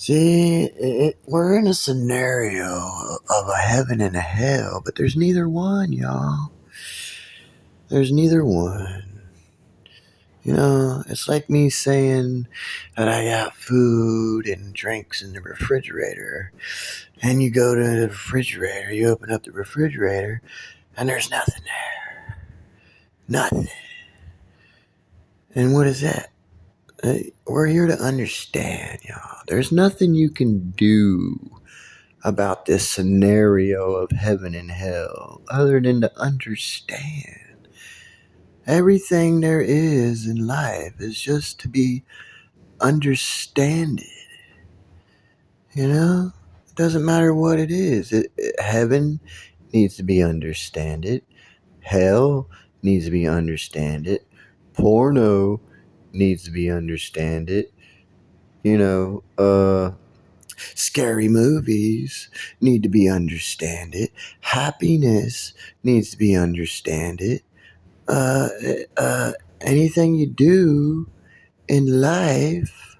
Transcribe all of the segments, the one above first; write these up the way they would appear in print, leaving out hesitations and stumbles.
See, we're in a scenario of a heaven and a hell, but there's neither one, y'all. There's neither one. It's like me saying that I got food and drinks in the refrigerator, and you go to the refrigerator, you open up the refrigerator, and there's nothing there. Nothing. And what is that? We're here to understand, y'all. There's nothing you can do about this scenario of heaven and hell other than to understand. Everything there is in life is just to be understood. It doesn't matter what it is. Heaven needs to be understood. Hell needs to be understood. Porno needs to be understood. Scary movies need to be understood. Happiness needs to be understood. Uh, Anything you do in life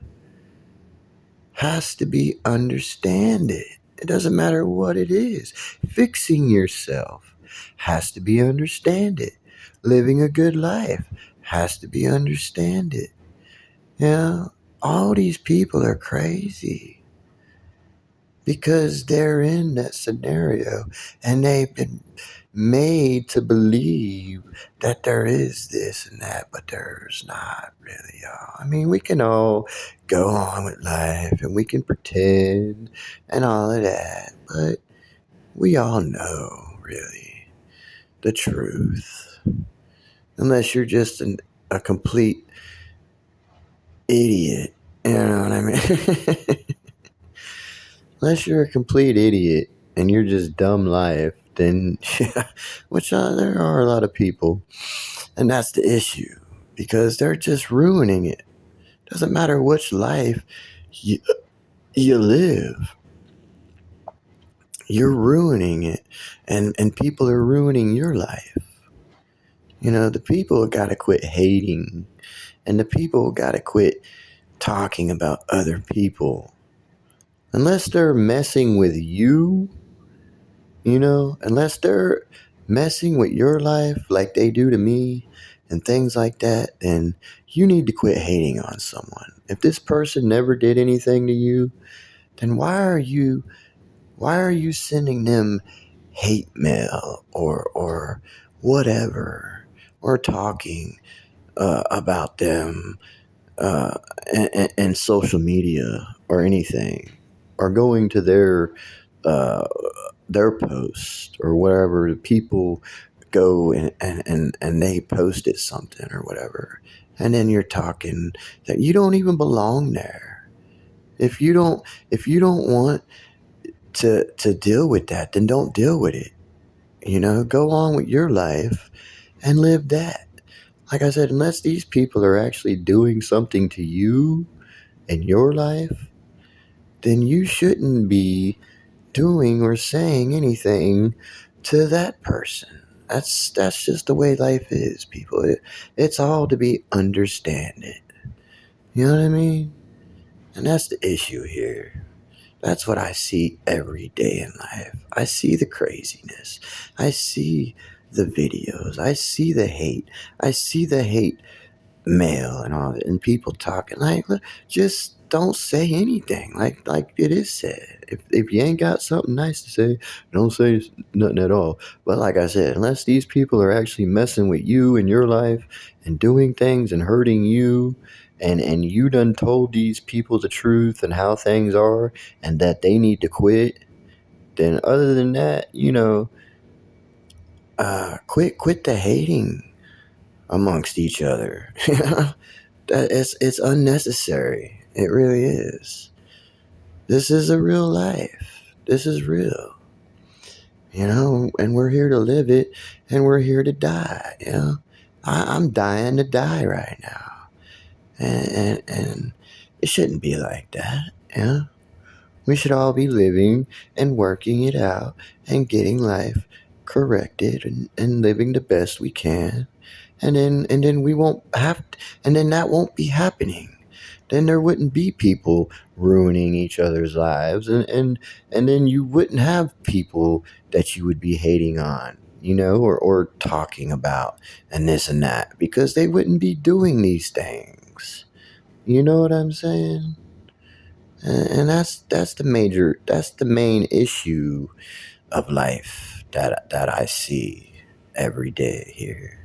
has to be understood. It doesn't matter what it is. Fixing yourself has to be understood. Living a good life has to be understood. All these people are crazy because they're in that scenario and they've been made to believe that there is this and that, but there's not really, y'all. I mean, we can all go on with life and we can pretend and all of that, but we all know really the truth. Unless you're just a complete idiot, you know what I mean? Unless you're a complete idiot and you're just dumb life, then which there are a lot of people, and that's the issue because they're just ruining it. Doesn't matter which life you live, you're ruining it, and people are ruining your life. The people got to quit hating, and the people got to quit talking about other people. Unless they're messing with you, unless they're messing with your life like they do to me and things like that, then you need to quit hating on someone. If this person never did anything to you, then why are you sending them hate mail or whatever, or talking about them and social media or anything, or going to uh, their post or wherever people go and they posted something or whatever, and then you're talking that you don't even belong there. If you don't want to deal with that, then don't deal with it. Go on with your life and live that. Like I said, unless these people are actually doing something to you in your life, then you shouldn't be doing or saying anything to that person. That's just the way life is, people. It's all to be understood. You know what I mean? And that's the issue here. That's what I see every day in life. I see the craziness. I see the videos. I see the hate. I see the hate mail and all that, and people talking like, just don't say anything. Like it is said. If you ain't got something nice to say, don't say nothing at all. But like I said, unless these people are actually messing with you and your life and doing things and hurting you, and you done told these people the truth and how things are and that they need to quit, then other than that, quit the hating amongst each other. That it's unnecessary. It really is. This is a real life. This is real. And we're here to live it, and we're here to die. I'm dying to die right now, and it shouldn't be like that. We should all be living and working it out and getting life corrected and living the best we can, and then we won't have, and then that won't be happening then there wouldn't be people ruining each other's lives, and then you wouldn't have people that you would be hating on, or talking about and this and that, because they wouldn't be doing these things. You know what I'm saying? And that's the main issue of life that I see every day here.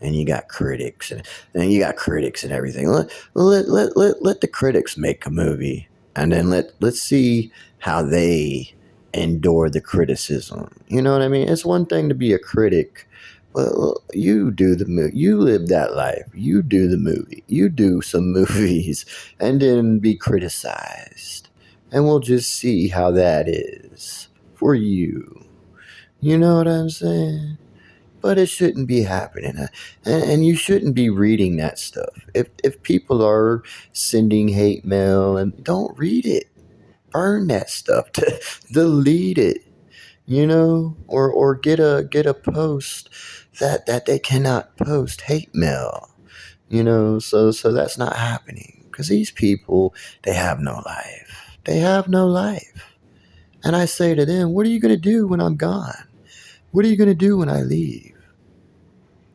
And you got critics, and you got critics and everything. Let the critics make a movie, and then let's see how they endure the criticism. You know what I mean? It's one thing to be a critic, but you do the movie, you live that life, you do the movie, you do some movies, and then be criticized, and we'll just see how that is for you. You know what I'm saying? But it shouldn't be happening, and you shouldn't be reading that stuff. If people are sending hate mail, and don't read it, burn that stuff, delete it, or get a post that they cannot post hate mail, so that's not happening, because these people, they have no life. They have no life. And I say to them, what are you going to do when I'm gone? What are you going to do when I leave?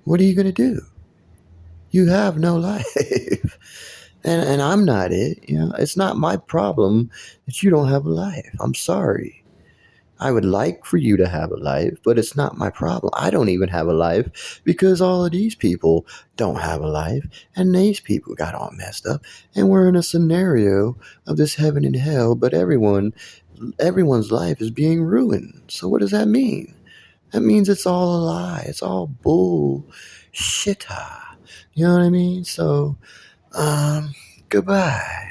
What are you going to do? You have no life. And I'm not it. It's not my problem that you don't have a life. I'm sorry. I would like for you to have a life, but it's not my problem. I don't even have a life, because all of these people don't have a life, and these people got all messed up, and we're in a scenario of this heaven and hell, but everyone's life is being ruined. So what does that mean? That means it's all a lie. It's all bullshit. You know what I mean? So, goodbye.